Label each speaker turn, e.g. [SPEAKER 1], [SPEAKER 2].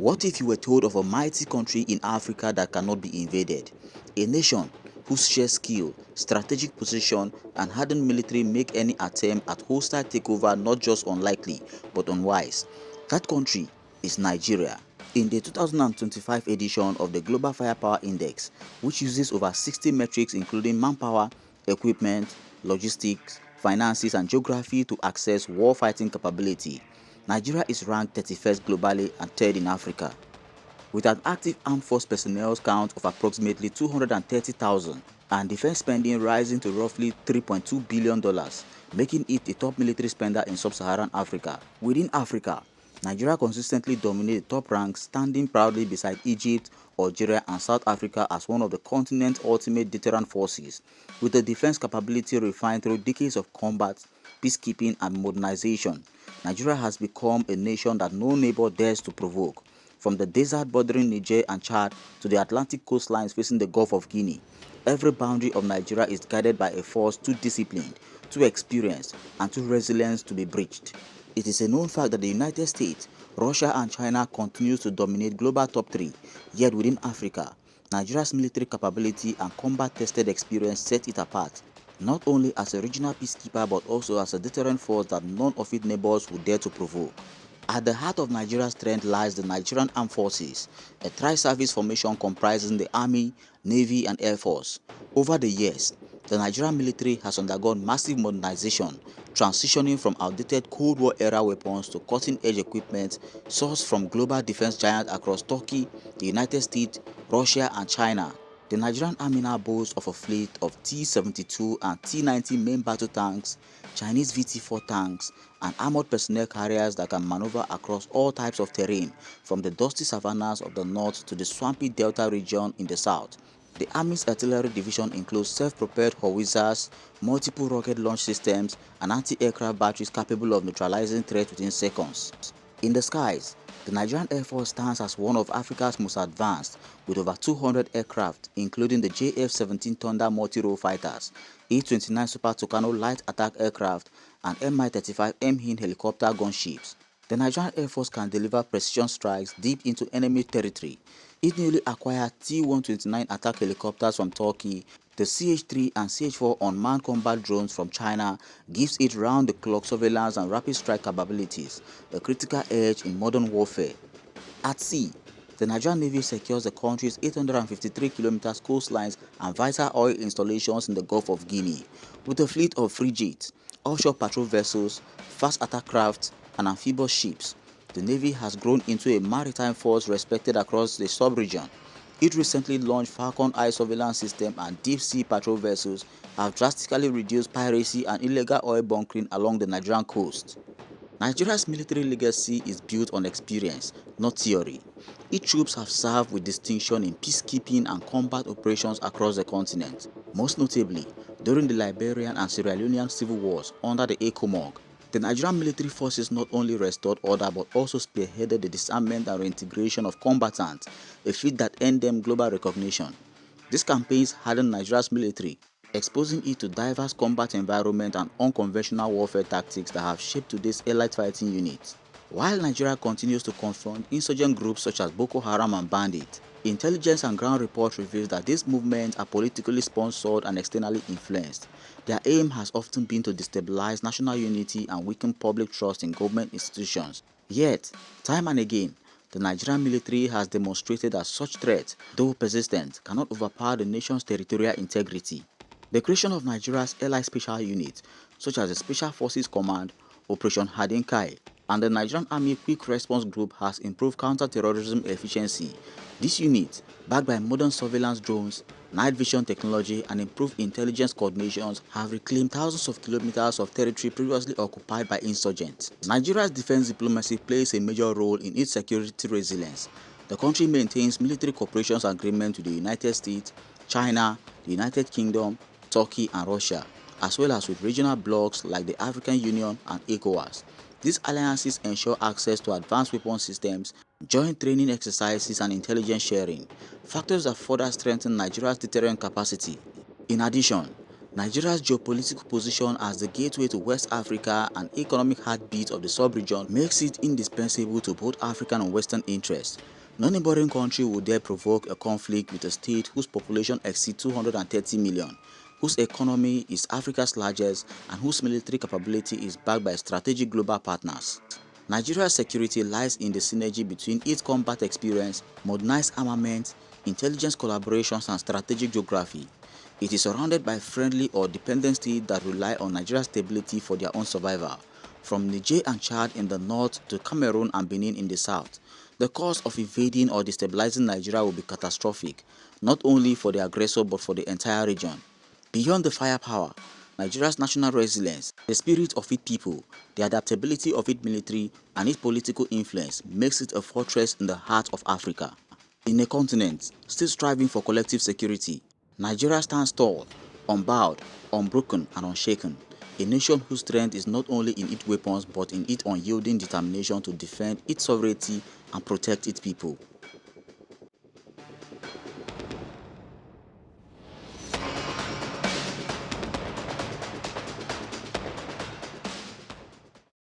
[SPEAKER 1] What if you were told of a mighty country in Africa that cannot be invaded? A nation whose sheer skill, strategic position, and hardened military make any attempt at hostile takeover not just unlikely, but unwise. That country is Nigeria. In the 2025 edition of the Global Firepower Index, which uses over 60 metrics including manpower, equipment, logistics, finances, and geography to assess war-fighting capability, Nigeria is ranked 31st globally and 3rd in Africa. With an active armed force personnel count of approximately 230,000 and defense spending rising to roughly $3.2 billion, making it the top military spender in sub-Saharan Africa. Within Africa, Nigeria consistently dominates the top ranks, standing proudly beside Egypt, Algeria, and South Africa as one of the continent's ultimate deterrent forces, with a defense capability refined through decades of combat, peacekeeping, and modernization. Nigeria has become a nation that no neighbor dares to provoke. From the desert bordering Niger and Chad to the Atlantic coastlines facing the Gulf of Guinea, every boundary of Nigeria is guided by a force too disciplined, too experienced, and too resilient to be breached. It is a known fact that the United States, Russia, and China continue to dominate global top 3, yet within Africa, Nigeria's military capability and combat-tested experience set it apart, not only as a regional peacekeeper but also as a deterrent force that none of its neighbors would dare to provoke. At the heart of Nigeria's strength lies the Nigerian Armed Forces, a tri-service formation comprising the Army, Navy, and Air Force. Over the years, the Nigerian military has undergone massive modernization, transitioning from outdated Cold War-era weapons to cutting-edge equipment sourced from global defense giants across Turkey, the United States, Russia, and China. The Nigerian Army now boasts of a fleet of T-72 and T-90 main battle tanks, Chinese VT-4 tanks, and armored personnel carriers that can maneuver across all types of terrain, from the dusty savannas of the north to the swampy delta region in the south. The Army's artillery division includes self-propelled howitzers, multiple rocket launch systems, and anti-aircraft batteries capable of neutralizing threats within seconds. In the skies, the Nigerian Air Force stands as one of Africa's most advanced, with over 200 aircraft, including the JF-17 Thunder multi-role fighters, A-29 Super Tucano light attack aircraft, and Mi-35 M-HIN helicopter gunships. The Nigerian Air Force can deliver precision strikes deep into enemy territory. It newly acquired T-129 attack helicopters from Turkey. The CH-3 and CH-4 unmanned combat drones from China gives it round-the-clock surveillance and rapid strike capabilities, a critical edge in modern warfare. At sea, the Nigerian Navy secures the country's 853 km coastlines and vital oil installations in the Gulf of Guinea. With a fleet of frigates, offshore patrol vessels, fast attack crafts, and amphibious ships, the Navy has grown into a maritime force respected across the sub-region. Its recently launched Falcon Eye surveillance system and deep-sea patrol vessels have drastically reduced piracy and illegal oil bunkering along the Nigerian coast. Nigeria's military legacy is built on experience, not theory. Its troops have served with distinction in peacekeeping and combat operations across the continent, most notably during the Liberian and Sierra Leonean civil wars under the ECOMOG. The Nigerian military forces not only restored order but also spearheaded the disarmament and reintegration of combatants, a feat that earned them global recognition. These campaigns hardened Nigeria's military, exposing it to diverse combat environment and unconventional warfare tactics that have shaped today's elite fighting units. While Nigeria continues to confront insurgent groups such as Boko Haram and bandits, intelligence and ground reports reveal that these movements are politically sponsored and externally influenced. Their aim has often been to destabilize national unity and weaken public trust in government institutions. Yet, time and again, the Nigerian military has demonstrated that such threats, though persistent, cannot overpower the nation's territorial integrity. The creation of Nigeria's allied special units, such as the Special Forces Command, Operation Hadinkai, and the Nigerian Army Quick Response Group has improved counter-terrorism efficiency. These units, backed by modern surveillance drones, night vision technology, and improved intelligence coordinations, have reclaimed thousands of kilometers of territory previously occupied by insurgents. Nigeria's defense diplomacy plays a major role in its security resilience. The country maintains military cooperation agreements with the United States, China, the United Kingdom, Turkey, and Russia, as well as with regional blocs like the African Union and ECOWAS. These alliances ensure access to advanced weapon systems, joint training exercises, and intelligence sharing, factors that further strengthen Nigeria's deterrent capacity. In addition, Nigeria's geopolitical position as the gateway to West Africa and economic heartbeat of the sub-region makes it indispensable to both African and Western interests. No neighboring country would dare provoke a conflict with a state whose population exceeds 230 million, whose economy is Africa's largest, and whose military capability is backed by strategic global partners. Nigeria's security lies in the synergy between its combat experience, modernized armament, intelligence collaborations, and strategic geography. It is surrounded by friendly or dependent states that rely on Nigeria's stability for their own survival. From Niger and Chad in the north to Cameroon and Benin in the south, the cost of invading or destabilizing Nigeria will be catastrophic, not only for the aggressor but for the entire region. Beyond the firepower, Nigeria's national resilience, the spirit of its people, the adaptability of its military, and its political influence makes it a fortress in the heart of Africa. In a continent still striving for collective security, Nigeria stands tall, unbowed, unbroken, and unshaken. A nation whose strength is not only in its weapons but in its unyielding determination to defend its sovereignty and protect its people.